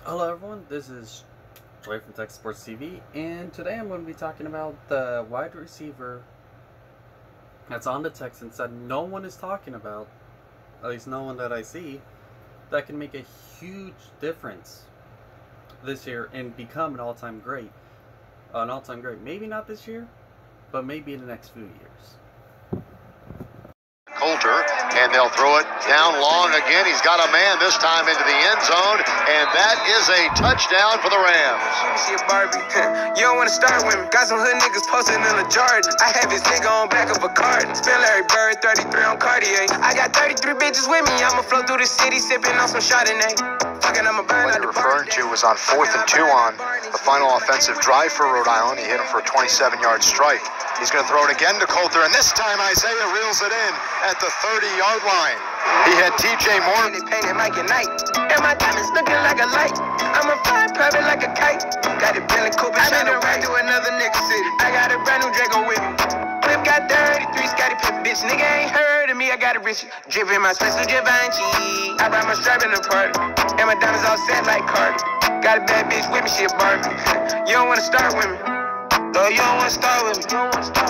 Hello everyone, this is Troy from Texas Sports TV, and today I'm going to be talking about the wide receiver that's on the Texans that no one is talking about, at least no one that I see, that can make a huge difference this year and become an all-time great. Maybe not this year, but maybe in the next few years. Coulter, and they'll throw it down long again. He's got a man this time into the end zone, and that is a touchdown for the Rams. Shit, Barbie. You don't want to start with me. Got some hood niggas posting in the Jordan. I have his nigga on back of a carton. Spin Larry Bird, 33 on Cartier. I got 33 bitches with me. I'ma flow through the city sipping on some Chardonnay. Fucking, I'ma burn out the referring to was on 4th and 2 on the final offensive drive for Rhode Island. He hit him for a 27-yard strike. He's going to throw it again to Coulter, and this time Isaiah reels it in at the 30-yard line. He had T.J. Moore. They painted like a night, and my diamonds looking like a light. I'm a fly private like a kite. Got it Bentley Cooper, trying to ride to another nigga city. I got a brand new Draco with me. Flip got 33, Scotty Pippen, bitch. Nigga ain't heard of me, I got a rich. Drippin' my special Givenchy. I brought my strap in the party, and my diamonds all set like Cardi. Got a bad bitch with me, shit Barbie. You don't wanna start with me. No, you don't wanna start with me.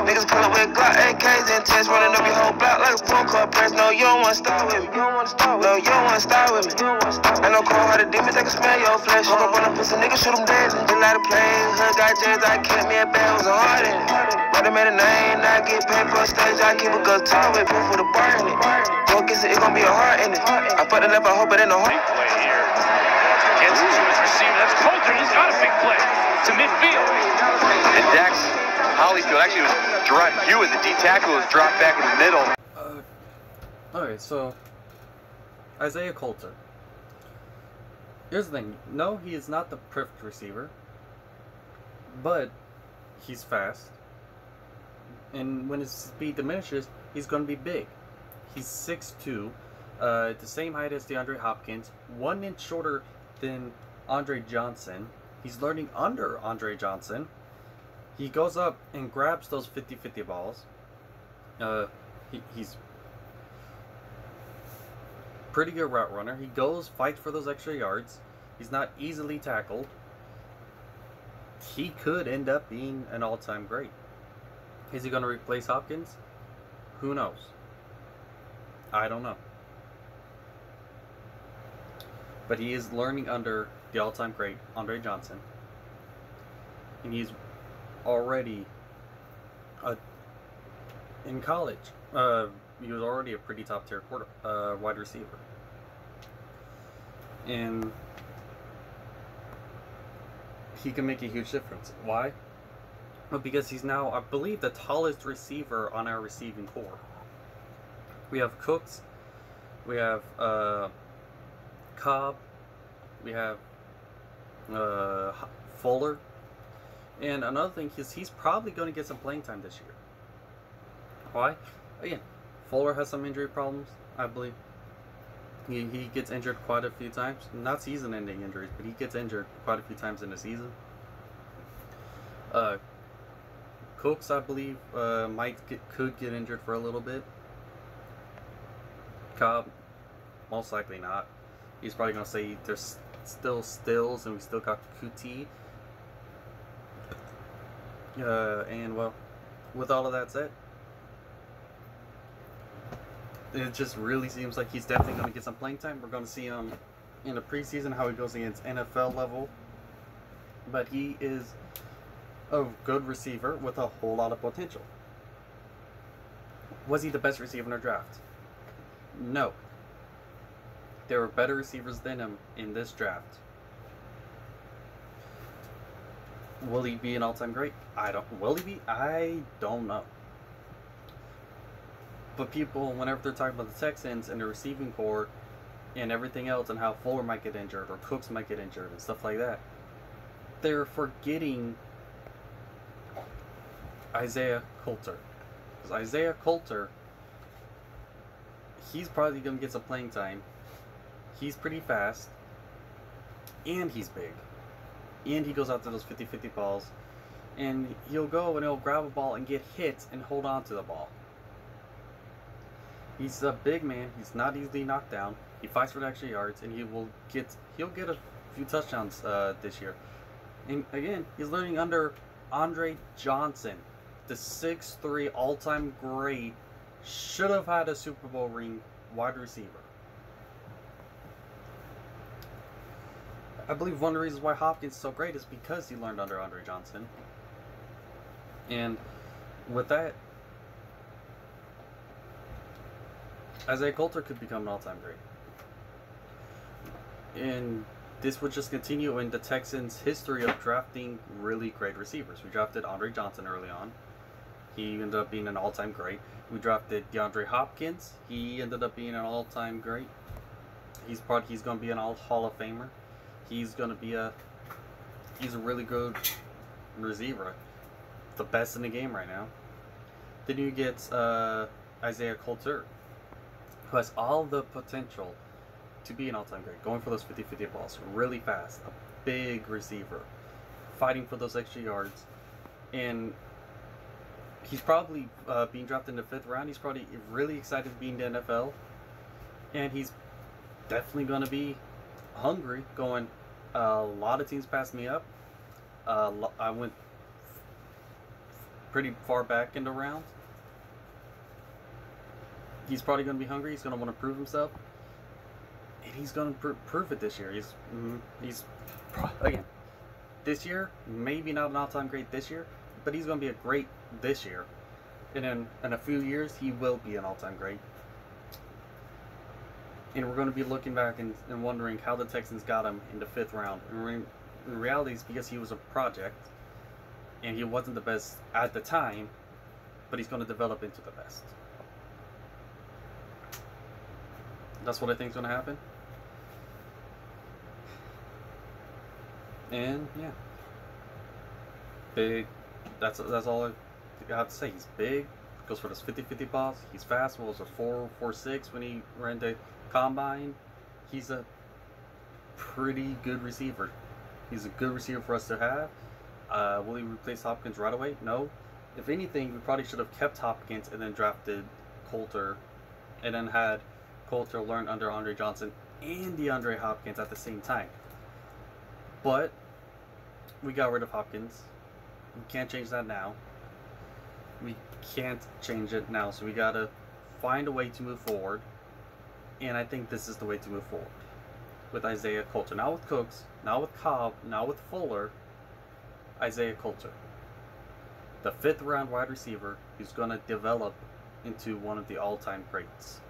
Niggas pull up with Glock AKs and tests, running up your whole block like a phone call press. No, you don't wanna start with me. No, you don't wanna start with me. I know cold hearted demons, they can smell your flesh. Woke up on a pussy, nigga, shoot them dead. Didn't like to play, hood got jazz, I kept me a band, was a hard in it. But I made a name, I get paid for a stage, I keep a good talk with, pay for the bar in it. Go get it, it's gonna be a heart in it. I fucked it up, I hope it ain't no heart. Big play here. Gets to his receiver. That's Coulter. He's got a big play to midfield. And Dax Hollyfield actually was dropped. Hewitt, the D tackle, was dropped back in the middle. Alright, so Isaiah Coulter. Here's the thing. No, he is not the perfect receiver, but he's fast. And when his speed diminishes, he's going to be big. He's 6'2", the same height as DeAndre Hopkins, 1 inch shorter than Andre Johnson. He's learning under Andre Johnson. He goes up and grabs those 50-50 balls. He's pretty good route runner. He goes, fights for those extra yards. He's not easily tackled. He could end up being an all-time great. Is he going to replace Hopkins? Who knows? I don't know. But he is learning under the all-time great Andre Johnson. And he's already in college. He was already a pretty top-tier wide receiver. And he can make a huge difference. Why? Well, because he's now, I believe, the tallest receiver on our receiving core. We have Cooks, we have Cobb, we have Fuller, and another thing is he's probably going to get some playing time this year. Why? Again, Fuller has some injury problems, I believe. He gets injured quite a few times. Not season-ending injuries, but he gets injured quite a few times in the season. Cooks, I believe, could get injured for a little bit. Cobb, most likely not. He's probably going to say there's still Stills and we still got QT. And, well, with all of that said, it just really seems like he's definitely going to get some playing time. We're going to see him in the preseason, how he goes against NFL level. But he is a good receiver with a whole lot of potential. Was he the best receiver in our draft? No. There were better receivers than him in this draft. Will he be an all-time great? Will he be? I don't know. But people, whenever they're talking about the Texans and the receiving corps and everything else and how Fuller might get injured or Cooks might get injured and stuff like that, they're forgetting Isaiah Coulter. Because Isaiah Coulter, he's probably going to get some playing time. He's pretty fast. And he's big. And he goes out to those 50-50 balls. And he'll go and he'll grab a ball and get hit and hold on to the ball. He's a big man. He's not easily knocked down. He fights for the extra yards, and he'll get a few touchdowns this year. And again, he's learning under Andre Johnson, the 6'3" all-time great, should have had a Super Bowl ring wide receiver. I believe one of the reasons why Hopkins is so great is because he learned under Andre Johnson. And with that, Isaiah Coulter could become an all-time great. And this would just continue in the Texans' history of drafting really great receivers. We drafted Andre Johnson early on. He ended up being an all-time great. We drafted DeAndre Hopkins. He ended up being an all-time great. He's going to be an Hall of Famer. He's a really good receiver, the best in the game right now. Then you get Isaiah Coulter, who has all the potential to be an all-time great, going for those 50-50 balls, really fast, a big receiver, fighting for those extra yards, and he's probably being drafted in the 5th round. He's probably really excited to be in the NFL, and he's definitely going to be hungry, going, a lot of teams passed me up. I went pretty far back in the round. He's probably going to be hungry. He's going to want to prove himself. And he's going to prove it this year. He's again, this year, maybe not an all-time great this year, but he's going to be a great this year. And then in a few years, he will be an all-time great. And we're going to be looking back and wondering how the Texans got him in the 5th round. And in reality, it's because he was a project, and he wasn't the best at the time, but he's going to develop into the best. That's what I think is going to happen. And yeah, big. That's all I have to say. He's big. Goes for those 50-50 balls. He's fast. What was it, 4.46 when he ran the combine? He's a pretty good receiver. He's a good receiver for us to have. Will he replace Hopkins right away? No. If anything, we probably should have kept Hopkins and then drafted Coulter, and then had Coulter learn under Andre Johnson and DeAndre Hopkins at the same time. But we got rid of Hopkins. We can't change that now. We can't change it now, so we gotta find a way to move forward. And I think this is the way to move forward. With Isaiah Coulter. Not with Cooks, not with Cobb, not with Fuller. Isaiah Coulter. The 5th round wide receiver who's gonna develop into one of the all-time greats.